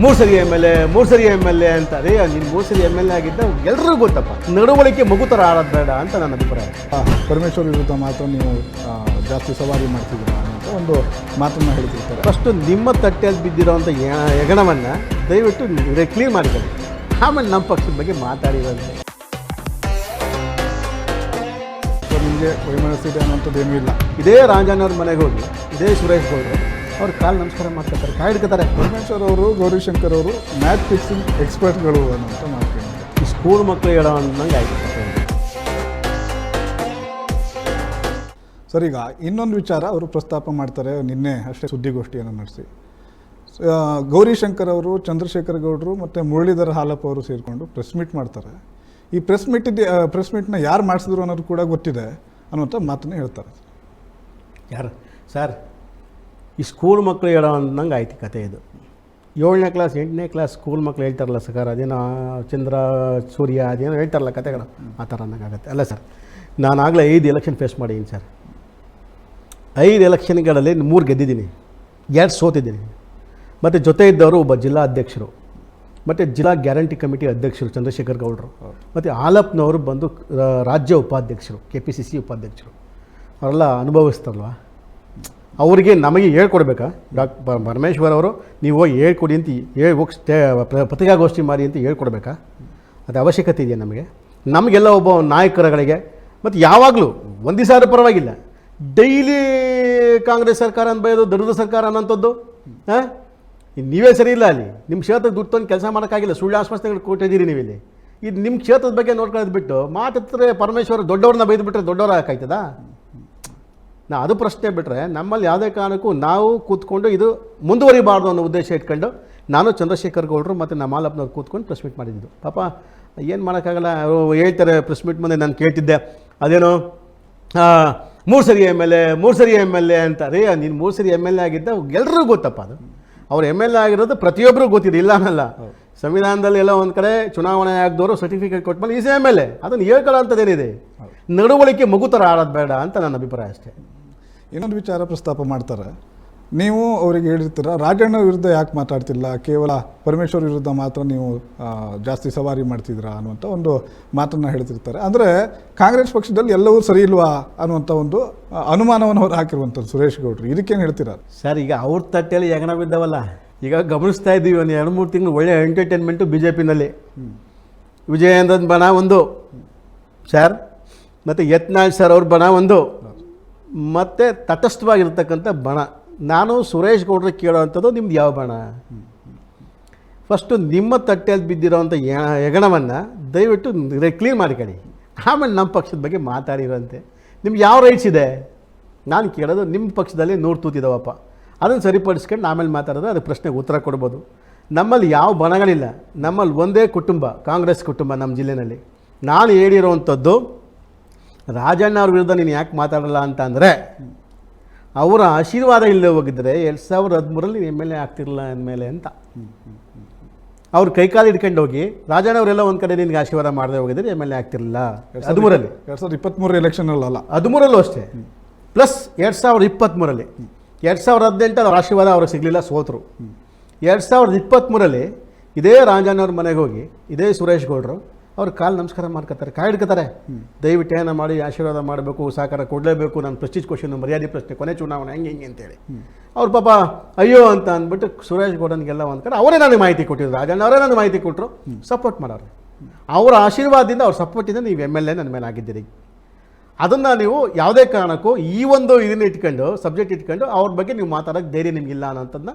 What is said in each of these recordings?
ಮೂರು ಸರಿ M L A ಅಂತ ಅದೇ ನೀನು 3 ಸರಿ ಎಮ್ ಎಲ್ ಎ ಆಗಿದ್ದ ಎಲ್ಲರಿಗೂ ಗೊತ್ತಪ್ಪ. ನಡವಳಿಕೆ ಮಗು ಥರ ಆಡೋದು ಬೇಡ ಅಂತ ನನ್ನ ಅಭಿಪ್ರಾಯ. ಪರಮೇಶ್ವರ್ ವಿರುದ್ಧ ಮಾತ್ರ ನೀವು ಜಾಸ್ತಿ ಸವಾರಿ ಮಾಡ್ತಿದ್ದೀರಾ ಅಂತ ಒಂದು ಮಾತನ್ನು ಹೇಳ್ತಿರ್ತಾರೆ. ಫಸ್ಟು ನಿಮ್ಮ ತಟ್ಟೆಯಲ್ಲಿ ಬಿದ್ದಿರೋವಂಥ ಹೆಗಣವನ್ನು ದಯವಿಟ್ಟು ಕ್ಲೀನ್ ಮಾಡಿಕೊಳ್ಳಿ, ಆಮೇಲೆ ನಮ್ಮ ಪಕ್ಷದ ಬಗ್ಗೆ ಮಾತಾಡಿರೋಂತೆ. ನಿಮಗೆ ವೈಮನಸ್ಸಿದೆ ಅನ್ನೋಂಥದ್ದು ಏನೂ ಇಲ್ಲ. ಇದೇ ರಾಜಣ್ಣವ್ರ ಮನೆಗೆ ಹೋಗಿ ಇದೇ ಸುರೇಶ್ ಗೌಡರು ಅವ್ರು ಕಾಲು ನಮಸ್ಕಾರ ಮಾಡ್ಕೊತಾರೆ, ಕಾಯಿ ಹಿಡ್ಕೊತಾರೆ. ಪರಮೇಶ್ವರ್ ಅವರು ಗೌರಿಶಂಕರ್ ಅವರು ಮ್ಯಾಚ್ ಫಿಕ್ಸಿಂಗ್ ಎಕ್ಸ್ಪರ್ಟ್ಗಳು ಅನ್ನೋಂಥ ಮಾತುಕೊಂಡಿದ್ದಾರೆ. ಈ ಸ್ಕೂಲ್ ಮಕ್ಕಳು ಹೇಳೋ ಅನ್ನಂಗೆ ಆಯ್ತು. ಸರ್, ಈಗ ಇನ್ನೊಂದು ವಿಚಾರ ಅವರು ಪ್ರಸ್ತಾಪ ಮಾಡ್ತಾರೆ. ನಿನ್ನೆ ಅಷ್ಟೇ ಸುದ್ದಿಗೋಷ್ಠಿಯನ್ನು ನಡೆಸಿ ಗೌರಿಶಂಕರ್ ಅವರು, ಚಂದ್ರಶೇಖರ್ ಗೌಡರು ಮತ್ತು ಮುರಳೀಧರ ಹಾಲಪ್ಪ ಅವರು ಸೇರಿಕೊಂಡು ಪ್ರೆಸ್ ಮೀಟ್ ಮಾಡ್ತಾರೆ. ಈ ಪ್ರೆಸ್ ಮೀಟ್ನ ಯಾರು ಮಾಡಿಸಿದ್ರು ಅನ್ನೋದು ಕೂಡ ಗೊತ್ತಿದೆ ಅನ್ನುವಂಥ ಮಾತನ್ನು ಹೇಳ್ತಾರೆ. ಯಾರು ಸರ್? ಈ ಸ್ಕೂಲ್ ಮಕ್ಕಳು ಹೇಳೋ ಅನ್ನಂಗೆ ಆಯ್ತು ಕತೆ ಇದು. 7ನೇ ಕ್ಲಾಸ್ 8ನೇ ಕ್ಲಾಸ್ ಸ್ಕೂಲ್ ಮಕ್ಕಳು ಹೇಳ್ತಾರಲ್ಲ ಸರ್, ಅದೇನೋ ಚಂದ್ರ ಸೂರ್ಯ ಅದೇನೋ ಹೇಳ್ತಾರಲ್ಲ ಕತೆಗಳು, ಆ ಥರ ಅನ್ನಂಗಾಗತ್ತೆ. ಅಲ್ಲ ಸರ್, ನಾನು ಆಗಲೇ 5 ಎಲೆಕ್ಷನ್ ಫೇಸ್ ಮಾಡಿದ್ದೀನಿ ಸರ್. 5 ಎಲೆಕ್ಷನ್ಗಳಲ್ಲಿ 3 ಗೆದ್ದಿದ್ದೀನಿ, 2 ಸೋತಿದ್ದೀನಿ. ಮತ್ತು ಜೊತೆ ಇದ್ದವರು ಒಬ್ಬ ಜಿಲ್ಲಾ ಅಧ್ಯಕ್ಷರು ಮತ್ತು ಜಿಲ್ಲಾ ಗ್ಯಾರಂಟಿ ಕಮಿಟಿ ಅಧ್ಯಕ್ಷರು ಚಂದ್ರಶೇಖರ್ ಗೌಡರು, ಮತ್ತು ಹಾಲಪ್ಪನವರು ಬಂದು ರಾಜ್ಯ ಉಪಾಧ್ಯಕ್ಷರು, KPCC ಉಪಾಧ್ಯಕ್ಷರು. ಅವರೆಲ್ಲ ಅನುಭವಿಸ್ತಾರಲ್ವ, ಅವರಿಗೆ ನಮಗೆ ಹೇಳ್ಕೊಡ್ಬೇಕಾ? ಪರಮೇಶ್ವರ್ ಅವರು ನೀವು ಹೋಗಿ ಹೇಳ್ಕೊಡಿ ಅಂತ ಹೋಗಿ ಪತ್ರಿಕಾಗೋಷ್ಠಿ ಮಾಡಿ ಅಂತ ಹೇಳ್ಕೊಡ್ಬೇಕಾ? ಅದು ಅವಶ್ಯಕತೆ ಇದೆಯಾ ನಮಗೆ? ನಮಗೆಲ್ಲ ಒಬ್ಬ ನಾಯಕರುಗಳಿಗೆ ಮತ್ತು ಯಾವಾಗಲೂ ಒಂದು ದಿವಸ ಪರವಾಗಿಲ್ಲ, ಡೈಲಿ ಕಾಂಗ್ರೆಸ್ ಸರ್ಕಾರ ಅಂತ ಬಯೋದು, ದೊಡ್ಡದು ಸರ್ಕಾರ ಅನ್ನೋಂಥದ್ದು. ಹಾಂ, ನೀವೇ ಸರಿ ಇಲ್ಲ, ಅಲ್ಲಿ ನಿಮ್ಮ ಕ್ಷೇತ್ರಕ್ಕೆ ದುಡ್ಡು ತಂದು ಕೆಲಸ ಮಾಡೋಕ್ಕಾಗಿಲ್ಲ, ಸುಳ್ಳು ಆಶ್ವಾಸನೆಗಳು ಕೊಟ್ಟಿದ್ದೀರಿ ನೀವು ಇಲ್ಲಿ. ಇದು ನಿಮ್ಮ ಕ್ಷೇತ್ರದ ಬಗ್ಗೆ ನೋಡ್ಕೊಳ್ಳೋದು ಬಿಟ್ಟು ಮಾತಾಡ್ತಾರೆ ಪರಮೇಶ್ವರ್ ದೊಡ್ಡವ್ರನ್ನ ಬೈದುಬಿಟ್ರೆ ದೊಡ್ಡವ್ರು ಹಾಕಾಯ್ತದಾ? ಅದು ಪ್ರಶ್ನೆ ಬಿಟ್ಟರೆ ನಮ್ಮಲ್ಲಿ ಯಾವುದೇ ಕಾರಣಕ್ಕೂ ನಾವು ಕೂತ್ಕೊಂಡು ಇದು ಮುಂದುವರಿಬಾರ್ದು ಅನ್ನೋ ಉದ್ದೇಶ ಇಟ್ಕೊಂಡು ನಾನು ಚಂದ್ರಶೇಖರ್ ಗೌಡರು ಮತ್ತು ನಮ್ಮ ಹಾಲಪ್ಪನವ್ರು ಕೂತ್ಕೊಂಡು ಪ್ರೆಸ್ ಮೀಟ್ ಮಾಡಿದ್ದು. ಪಾಪ ಏನು ಮಾಡೋಕ್ಕಾಗಲ್ಲ, ಹೇಳ್ತಾರೆ ಪ್ರೆಸ್ ಮೀಟ್ ಮುಂದೆ. ನಾನು ಕೇಳ್ತಿದ್ದೆ ಅದೇನೋ 3 ಸರಿ ಎಮ್ ಎಲ್ ಎ ಅಂತ. ಅದೇ ನೀನು 3 ಸರಿ ಎಮ್ ಎಲ್ ಎ ಆಗಿದ್ದ ಎಲ್ಲರಿಗೂ ಗೊತ್ತಪ್ಪ. ಅದು ಅವ್ರು ಎಮ್ ಎಲ್ ಎ ಆಗಿರೋದು ಪ್ರತಿಯೊಬ್ಬರೂ ಗೊತ್ತಿದೆ, ಇಲ್ಲ ಅನ್ನಲ್ಲ. ಸಂವಿಧಾನದಲ್ಲಿ ಎಲ್ಲ ಒಂದು ಕಡೆ ಚುನಾವಣೆ ಆಗಿದವರು ಸರ್ಟಿಫಿಕೇಟ್ ಕೊಟ್ಮೇಲೆ ಈಸೆ ಎಮ್ ಎಲ್ ಎ ಅದನ್ನು ಹೇಳ್ಕೊಳ್ಳೋ ಅಂಥದ್ದೇನಿದೆ. ನಡವಳಿಕೆ ಮಗು ಥರ ಆಡೋದು ಬೇಡ ಅಂತ ನನ್ನ ಅಭಿಪ್ರಾಯ ಅಷ್ಟೇ. ಇನ್ನೊಂದು ವಿಚಾರ ಪ್ರಸ್ತಾಪ ಮಾಡ್ತಾರೆ. ನೀವು ಅವರಿಗೆ ಹೇಳಿರ್ತೀರ ರಾಜಣ್ಣ ವಿರುದ್ಧ ಯಾಕೆ ಮಾತಾಡ್ತಿಲ್ಲ, ಕೇವಲ ಪರಮೇಶ್ವರ್ ವಿರುದ್ಧ ಮಾತ್ರ ನೀವು ಜಾಸ್ತಿ ಸವಾರಿ ಮಾಡ್ತಿದ್ದೀರಾ ಅನ್ನುವಂಥ ಒಂದು ಮಾತನ್ನು ಹೇಳ್ತಿರ್ತಾರೆ. ಅಂದರೆ ಕಾಂಗ್ರೆಸ್ ಪಕ್ಷದಲ್ಲಿ ಎಲ್ಲವೂ ಸರಿ ಇಲ್ವಾ ಅನ್ನುವಂಥ ಒಂದು ಅನುಮಾನವನ್ನು ಅವ್ರು ಹಾಕಿರುವಂಥದ್ದು ಸುರೇಶ್ ಗೌಡ್ರು. ಇದಕ್ಕೇನು ಹೇಳ್ತೀರಾ ಸರ್? ಈಗ ಅವ್ರ ತಟ್ಟೆಯಲ್ಲಿ ಹೆಗಣ ಬಿದ್ದಾವಲ್ಲ, ಈಗ ಗಮನಿಸ್ತಾ ಇದ್ದೀವಿ. ಒಂದು 2-3 ತಿಂಗಳು ಒಳ್ಳೆಯ ಎಂಟರ್ಟೈನ್ಮೆಂಟು BJPನಲ್ಲಿ. ವಿಜಯೇಂದ್ರನ್ ಬಣ ಒಂದು ಸರ್, ಮತ್ತು ಯತ್ನಾಳ್ ಸರ್ ಅವ್ರ ಬಣ ಒಂದು, ಮತ್ತು ತಟಸ್ಥವಾಗಿರ್ತಕ್ಕಂಥ ಬಣ. ನಾನು ಸುರೇಶ್ ಗೌಡ್ರಿಗೆ ಕೇಳೋವಂಥದ್ದು ನಿಮ್ದು ಯಾವ ಬಣ? ಫಸ್ಟು ನಿಮ್ಮ ತಟ್ಟೆಯಲ್ಲಿ ಬಿದ್ದಿರೋವಂಥ ಹೆಗಣವನ್ನು ದಯವಿಟ್ಟು ಕ್ಲೀನ್ ಮಾಡಿಕೊಳ್ಳಿ, ಆಮೇಲೆ ನಮ್ಮ ಪಕ್ಷದ ಬಗ್ಗೆ ಮಾತಾಡಿರೋಂತೆ. ನಿಮ್ಗೆ ಯಾವ ರೈಟ್ಸ್ ಇದೆ? ನಾನು ಕೇಳೋದು ನಿಮ್ಮ ಪಕ್ಷದಲ್ಲಿ 100 ತೂತಿದ್ದಾವಪ್ಪ, ಅದನ್ನು ಸರಿಪಡಿಸ್ಕೊಂಡು ಆಮೇಲೆ ಮಾತಾಡೋದು, ಅದಕ್ಕೆ ಪ್ರಶ್ನೆಗೆ ಉತ್ತರ ಕೊಡ್ಬೋದು. ನಮ್ಮಲ್ಲಿ ಯಾವ ಬಣಗಳಿಲ್ಲ, ನಮ್ಮಲ್ಲಿ ಒಂದೇ ಕುಟುಂಬ, ಕಾಂಗ್ರೆಸ್ ಕುಟುಂಬ ನಮ್ಮ ಜಿಲ್ಲೆಯಲ್ಲಿ. ನಾನು ಹೇಳಿರೋವಂಥದ್ದು ರಾಜಣ್ಣ ಅವ್ರ ವಿರುದ್ಧ ನೀನು ಯಾಕೆ ಮಾತಾಡಲ್ಲ ಅಂತ ಅಂದರೆ, ಅವರ ಆಶೀರ್ವಾದ ಇಲ್ಲದೆ ಹೋಗಿದ್ದರೆ 2013 ಎಮ್ ಎಲ್ ಎ ಆಗ್ತಿರಲಿಲ್ಲ ಅಂದಮೇಲೆ ಅಂತ. ಅವ್ರು ಕೈಕಾಲು ಹಿಡ್ಕೊಂಡು ಹೋಗಿ ರಾಜಣ್ಣ ಅವರೆಲ್ಲ ಒಂದು ಕಡೆ ನಿನಗೆ ಆಶೀರ್ವಾದ ಮಾಡದೆ ಹೋಗಿದ್ರೆ ಎಮ್ ಎಲ್ ಎ ಆಗ್ತಿರಲಿಲ್ಲ. 2023 ಎಲೆಕ್ಷನಲ್ಲ, 13 ಅಷ್ಟೇ, ಪ್ಲಸ್ 2023 2018 ಅವ್ರ ಆಶೀರ್ವಾದ ಅವ್ರಿಗೆ ಸಿಗಲಿಲ್ಲ, ಸೋತರು. 2023 ಇದೇ ರಾಜಣ್ಣವ್ರ ಮನೆಗೆ ಹೋಗಿ ಇದೇ ಸುರೇಶ್ ಗೌಡರು ಅವ್ರು ಕಾಲು ನಮಸ್ಕಾರ ಮಾಡ್ಕೊತಾರೆ, ಕಾಯಿ ಹಿಡ್ಕೊತಾರೆ. ದಯವಿಟ್ಟು ಏನೋ ಮಾಡಿ ಆಶೀರ್ವಾದ ಮಾಡಬೇಕು, ಸಹಕಾರ ಕೊಡಲೇಬೇಕು, ನನ್ನ ಪ್ರೆಸ್ಟೀಜ್ ಕ್ವಶನ್, ಮರ್ಯಾದೆ ಪ್ರಶ್ನೆ, ಕೊನೆ ಚುನಾವಣೆ ಹಿಂಗೆ ಅಂತೇಳಿ ಅವ್ರು ಪಾಪ ಅಯ್ಯೋ ಅಂತ ಅಂದ್ಬಿಟ್ಟು ಸುರೇಶ್ ಗೌಡನಿಗೆಲ್ಲ ಒಂದು ಕಡೆ ಅವರೇ ನನಗೆ ಮಾಹಿತಿ ಕೊಟ್ಟಿದ್ರು, ರಾಜಣ್ಣ ಅವರೇ ನನಗೆ ಮಾಹಿತಿ ಕೊಟ್ಟರು, ಸಪೋರ್ಟ್ ಮಾಡೋರು. ಅವರ ಆಶೀರ್ವಾದದಿಂದ ಅವ್ರ ಸಪೋರ್ಟಿಂದ ನೀವು ಎಮ್ ಎಲ್ ಎ ನನ್ನ ಮೇಲೆ ಆಗಿದ್ದೀರಿ. ಅದನ್ನು ನೀವು ಯಾವುದೇ ಕಾರಣಕ್ಕೂ ಈ ಒಂದು ಇದನ್ನು ಇಟ್ಕೊಂಡು ಸಬ್ಜೆಕ್ಟ್ ಇಟ್ಕೊಂಡು ಅವ್ರ ಬಗ್ಗೆ ನೀವು ಮಾತಾಡೋಕ್ಕೆ ಧೈರ್ಯ ನಿಮಗಿಲ್ಲ ಅನ್ನೋಂಥದ್ದನ್ನ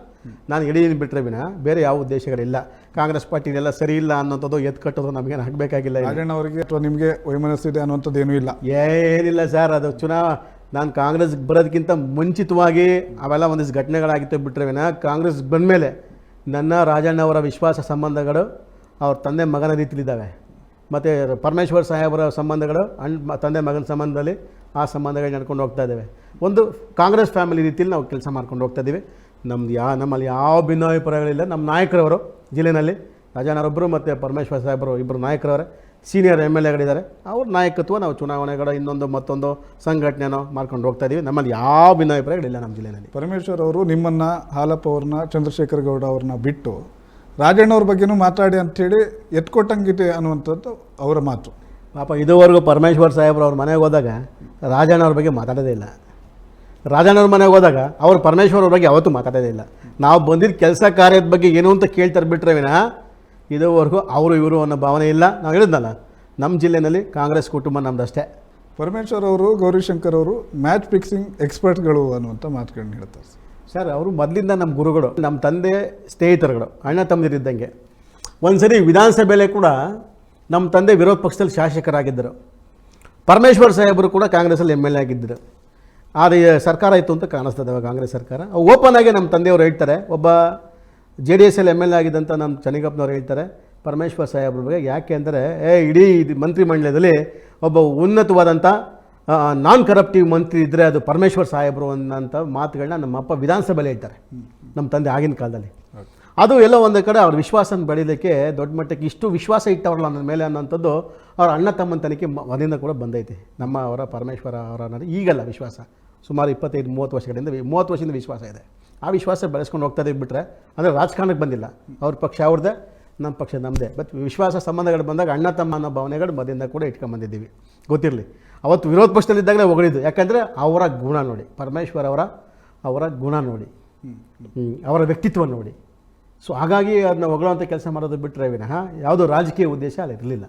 ನಾನು ಹೇಳಿದ್ದೀನಿ ಬಿಟ್ಟರೆ ವಿನ ಬೇರೆ ಯಾವ ಉದ್ದೇಶಗಳಿಲ್ಲ. ಕಾಂಗ್ರೆಸ್ ಪಾರ್ಟಿಗೆಲ್ಲ ಸರಿ ಇಲ್ಲ ಅನ್ನೋಂಥದ್ದು ಎತ್ತು ಕಟ್ಟೋದು ನಮಗೇನು ಆಗಬೇಕಾಗಿಲ್ಲ. ರಾಜಣ್ಣ ಅವರಿಗೆ ಅಥವಾ ನಿಮಗೆ ವೈಮನಸ್ಸಿದೆ ಅನ್ನೋಂಥದ್ದು ಏನೂ ಇಲ್ಲ, ಏನಿಲ್ಲ ಸರ್. ಅದು ನಾನು ಕಾಂಗ್ರೆಸ್ಗೆ ಬರೋದಕ್ಕಿಂತ ಮುಂಚಿತವಾಗಿ ಅವೆಲ್ಲ ಒಂದಿಷ್ಟು ಘಟನೆಗಳಾಗಿತ್ತು ಬಿಟ್ಟರೆ ವಿನ ಕಾಂಗ್ರೆಸ್ ಬಂದಮೇಲೆ ನನ್ನ ರಾಜಣ್ಣ ಅವರ ವಿಶ್ವಾಸ ಸಂಬಂಧಗಳು ಅವ್ರ ತಂದೆ ಮಗನ ರೀತಿಲಿದ್ದಾವೆ. ಮತ್ತು ಪರಮೇಶ್ವರ್ ಸಾಹೇಬರ ಸಂಬಂಧಗಳು ತಂದೆ ಮಗನ ಸಂಬಂಧದಲ್ಲಿ ಆ ಸಂಬಂಧಗಳು ನಡ್ಕೊಂಡು ಹೋಗ್ತಾ ಇದ್ದಾವೆ. ಒಂದು ಕಾಂಗ್ರೆಸ್ ಫ್ಯಾಮಿಲಿ ರೀತಿಯಲ್ಲಿ ನಾವು ಕೆಲಸ ಮಾಡ್ಕೊಂಡು ಹೋಗ್ತಾ ಇದ್ದೀವಿ. ನಮ್ಮಲ್ಲಿ ಯಾವ ಭಿನ್ನಾಭಿಪ್ರಾಯಗಳಿಲ್ಲ. ನಮ್ಮ ನಾಯಕರವರು ಜಿಲ್ಲೆಯಲ್ಲಿ ರಾಜಣ್ಣರೊಬ್ಬರು ಮತ್ತು ಪರಮೇಶ್ವರ್ ಸಾಹೇಬರು ಇಬ್ಬರು ನಾಯಕರವರೇ, ಸೀನಿಯರ್ ಎಮ್ ಎಲ್ ಎಗಳಿದ್ದಾರೆ. ಅವ್ರ ನಾಯಕತ್ವ ನಾವು ಚುನಾವಣೆಗಳ ಇನ್ನೊಂದು ಮತ್ತೊಂದು ಸಂಘಟನೆನೋ ಮಾಡ್ಕೊಂಡು ಹೋಗ್ತಾ ಇದ್ದೀವಿ. ನಮ್ಮಲ್ಲಿ ಯಾವ ಭಿನ್ನಾಭಿಪ್ರಾಯಗಳಿಲ್ಲ ನಮ್ಮ ಜಿಲ್ಲೆಯಲ್ಲಿ. ಪರಮೇಶ್ವರ್ ಅವರು ನಿಮ್ಮನ್ನು, ಹಾಲಪ್ಪ ಅವ್ರನ್ನ, ಚಂದ್ರಶೇಖರ್ ಗೌಡ ಅವ್ರನ್ನ ಬಿಟ್ಟು ರಾಜಣ್ಣವ್ರ ಬಗ್ಗೆನೂ ಮಾತಾಡಿ ಅಂಥೇಳಿ ಎತ್ಕೊಟ್ಟಂಗಿದೆ ಅನ್ನುವಂಥದ್ದು ಅವರ ಮಾತು. ಪಾಪ ಇದುವರೆಗೂ ಪರಮೇಶ್ವರ್ ಸಾಹೇಬ್ರು ಅವ್ರ ಮನೆಗೆ ಹೋದಾಗ ರಾಜಣ್ಣವ್ರ ಬಗ್ಗೆ ಮಾತಾಡೋದೇ ಇಲ್ಲ. ರಾಜಣ್ಣವ್ರ ಮನೆಗೆ ಹೋದಾಗ ಅವ್ರು ಪರಮೇಶ್ವರ್ ಅವ್ರ ಬಗ್ಗೆ ಯಾವತ್ತೂ ಮಾತಾಡೋದೇ ಇಲ್ಲ. ನಾವು ಬಂದಿದ್ದ ಕೆಲಸ ಕಾರ್ಯದ ಬಗ್ಗೆ ಏನು ಅಂತ ಕೇಳ್ತಾರೆ ಬಿಟ್ಟರೆ ವಿನಃ ಇದುವರೆಗೂ ಅವರು ಇವರು ಅನ್ನೋ ಭಾವನೆ ಇಲ್ಲ. ನಾವು ಹೇಳಿದ್ನಲ್ಲ, ನಮ್ಮ ಜಿಲ್ಲೆಯಲ್ಲಿ ಕಾಂಗ್ರೆಸ್ ಕುಟುಂಬ ನಮ್ಮದಷ್ಟೇ. ಪರಮೇಶ್ವರ್ ಅವರು, ಗೌರಿಶಂಕರ್ ಅವರು ಮ್ಯಾಚ್ ಫಿಕ್ಸಿಂಗ್ ಎಕ್ಸ್ಪರ್ಟ್ಗಳು ಅನ್ನುವಂಥ ಮಾತುಗಳನ್ನ ಹೇಳ್ತಾರೆ ಸರ್. ಅವರು ಮೊದಲಿಂದ ನಮ್ಮ ಗುರುಗಳು, ನಮ್ಮ ತಂದೆ ಸ್ನೇಹಿತರುಗಳು, ಅಣ್ಣ ತಮ್ಮದಿರಿದ್ದಂಗೆ. ಒಂದು ಸರಿ ವಿಧಾನಸಭೆಯಲ್ಲೇ ಕೂಡ ನಮ್ಮ ತಂದೆ ವಿರೋಧ ಪಕ್ಷದಲ್ಲಿ ಶಾಸಕರಾಗಿದ್ದರು. ಪರಮೇಶ್ವರ್ ಸಾಹೇಬರು ಕೂಡ ಕಾಂಗ್ರೆಸ್ಸಲ್ಲಿ MLA ಆಗಿದ್ದರು. ಆದರೆ ಸರ್ಕಾರ ಇತ್ತು ಅಂತ ಕಾಣಿಸ್ತದೆ ಅವಾಗ ಕಾಂಗ್ರೆಸ್ ಸರ್ಕಾರ. ಓಪನ್ ಆಗಿ ನಮ್ಮ ತಂದೆಯವರು ಹೇಳ್ತಾರೆ, ಒಬ್ಬ JDS ಅಲ್ಲಿ MLA ಆಗಿದ್ದಂಥ ನಮ್ಮ ಚನಿಗಪ್ಪನವ್ರು ಹೇಳ್ತಾರೆ ಪರಮೇಶ್ವರ್ ಸಾಹೇಬ್ರ ಬಗ್ಗೆ. ಯಾಕೆ ಅಂದರೆ ಇಡೀ ಮಂತ್ರಿಮಂಡಲದಲ್ಲಿ ಒಬ್ಬ ಉನ್ನತವಾದಂಥ ನಾನ್ ಕರಪ್ಟಿವ್ ಮಂತ್ರಿ ಇದ್ದರೆ ಅದು ಪರಮೇಶ್ವರ್ ಸಾಹೇಬರು ಅನ್ನೋಂಥ ಮಾತುಗಳನ್ನ ನಮ್ಮಪ್ಪ ವಿಧಾನಸಭೆಯಲ್ಲಿ ಹೇಳ್ತಾರೆ, ನಮ್ಮ ತಂದೆ ಆಗಿನ ಕಾಲದಲ್ಲಿ. ಅದು ಎಲ್ಲ ಒಂದು ಕಡೆ ಅವ್ರ ವಿಶ್ವಾಸನ ಬೆಳೀಲಿಕ್ಕೆ ದೊಡ್ಡ ಮಟ್ಟಕ್ಕೆ ಇಷ್ಟು ವಿಶ್ವಾಸ ಇಟ್ಟವ್ರಲ್ಲ ನನ್ನ ಮೇಲೆ ಅನ್ನೋಂಥದ್ದು ಅವ್ರ ಅಣ್ಣ ತಮ್ಮನ ತನಿಖೆ ಮನೆಯಿಂದ ಕೂಡ ಬಂದೈತೆ. ನಮ್ಮ ಅವರ ಪರಮೇಶ್ವರ ಅವರ ಈಗಲ್ಲ ವಿಶ್ವಾಸ, ಸುಮಾರು 25-30 ವರ್ಷಗಳಿಂದ 30 ವರ್ಷದಿಂದ ವಿಶ್ವಾಸ ಇದೆ. ಆ ವಿಶ್ವಾಸ ಬೆಳೆಸ್ಕೊಂಡು ಹೋಗ್ತದೆ ಬಿಟ್ಟರೆ ಅಂದರೆ ರಾಜಕಾರಣಕ್ಕೆ ಬಂದಿಲ್ಲ. ಅವ್ರ ಪಕ್ಷ ಅವ್ರದ್ದೇ, ನಮ್ಮ ಪಕ್ಷ ನಮ್ಮದೇ. ಬಟ್ ವಿಶ್ವಾಸ ಸಂಬಂಧಗಳು ಬಂದಾಗ ಅಣ್ಣ ತಮ್ಮ ಅನ್ನೋ ಭಾವನೆಗಳು ಮದಿಂದ ಕೂಡ ಇಟ್ಕೊಂಬಂದಿದ್ದೀವಿ. ಗೊತ್ತಿರಲಿ, ಅವತ್ತು ವಿರೋಧ ಪಕ್ಷದಲ್ಲಿದ್ದಾಗಲೇ ಹೊಗಳಿದ್ದು. ಯಾಕಂದರೆ ಅವರ ಗುಣ ನೋಡಿ, ಪರಮೇಶ್ವರ್ ಅವರ ಗುಣ ನೋಡಿ, ಅವರ ವ್ಯಕ್ತಿತ್ವ ನೋಡಿ. ಸೊ ಹಾಗಾಗಿ ಅದನ್ನ ಹೊಗಳೋಂಥ ಕೆಲಸ ಮಾಡೋದು ಬಿಟ್ಟರೆ ವಿನಃ ಯಾವುದೋ ರಾಜಕೀಯ ಉದ್ದೇಶ ಅಲ್ಲಿ ಇರಲಿಲ್ಲ.